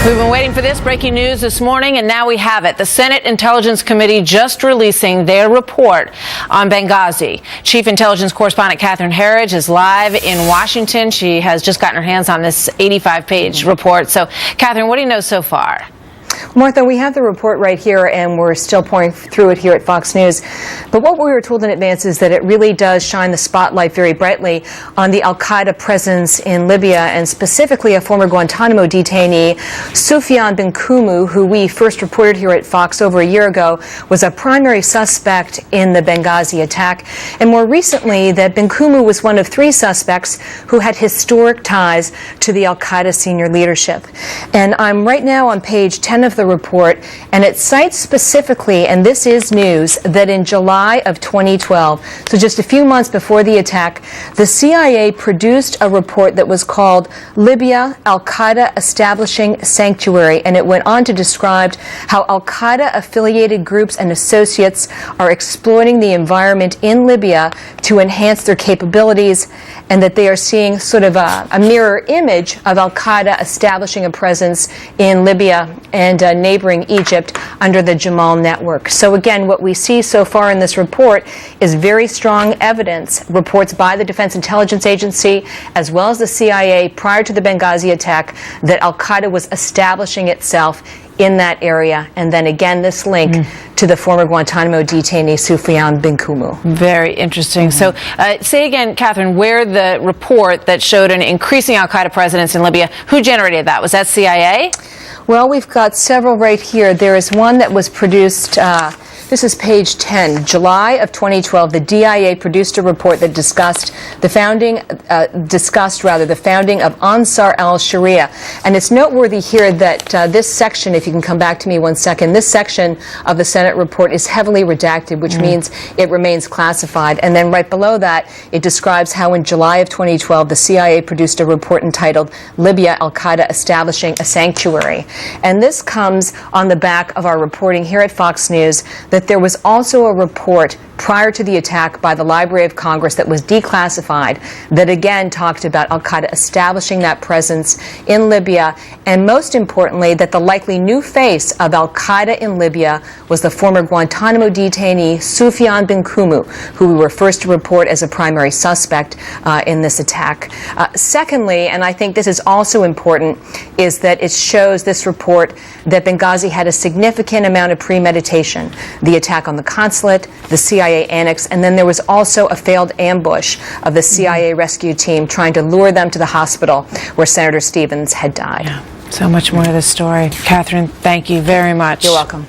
We've been waiting for this breaking news this morning, and now we have it. The Senate Intelligence Committee just releasing their report on Benghazi. Chief Intelligence Correspondent Catherine Herridge is live in Washington. She has just gotten her hands on this 85-page report. So, Catherine, what do you know so far? Martha, we have the report right here, and we're still pouring through it here at Fox News. But what we were told in advance is that it really does shine the spotlight very brightly on the al-Qaeda presence in Libya, and specifically a former Guantanamo detainee, Sufyan bin Kumu, who we first reported here at Fox over a year ago, was a primary suspect in the Benghazi attack. And more recently, that bin Kumu was one of 3 suspects who had historic ties to the al-Qaeda senior leadership. And I'm right now on page 10 of the report, and it cites specifically, and this is news, that in July of 2012, so just a few months before the attack, the CIA produced a report that was called Libya, Al-Qaeda Establishing Sanctuary, and it went on to describe how Al-Qaeda affiliated groups and associates are exploiting the environment in Libya to enhance their capabilities, and that they are seeing sort of a mirror image of Al-Qaeda establishing a presence in Libya and neighboring Egypt under the Jamal network. So again, what we see so far in this report is very strong evidence, reports by the Defense Intelligence Agency as well as the CIA prior to the Benghazi attack, that Al-Qaeda was establishing itself in that area. And then again, this link to the former Guantanamo detainee, Sufyan bin Kumu. Very interesting. So say again, Catherine, where the report that showed an increasing al-Qaeda presence in Libya, who generated that? Was that CIA? Well, we've got several right here. There is one that was produced, this is page 10. July of 2012, the DIA produced a report that discussed the founding of Ansar al-Sharia. And it's noteworthy here that this section, if you can come back to me one second, this section of the Senate report is heavily redacted, which means it remains classified. And then right below that, it describes how in July of 2012, the CIA produced a report entitled Libya, Al-Qaeda Establishing a Sanctuary. And this comes on the back of our reporting here at Fox News that there was also a report prior to the attack by the Library of Congress that was declassified that again talked about al-Qaeda establishing that presence in Libya, and most importantly that the likely new face of al-Qaeda in Libya was the former Guantanamo detainee Sufyan bin Kumu, who we were first to report as a primary suspect in this attack. Secondly, and I think this is also important, is that it shows, this report, that Benghazi had a significant amount of premeditation. The attack on the consulate, the CIA annex, and then there was also a failed ambush of the CIA rescue team trying to lure them to the hospital where Senator Stevens had died. Yeah. So much more to this story. Catherine, thank you very much. You're welcome.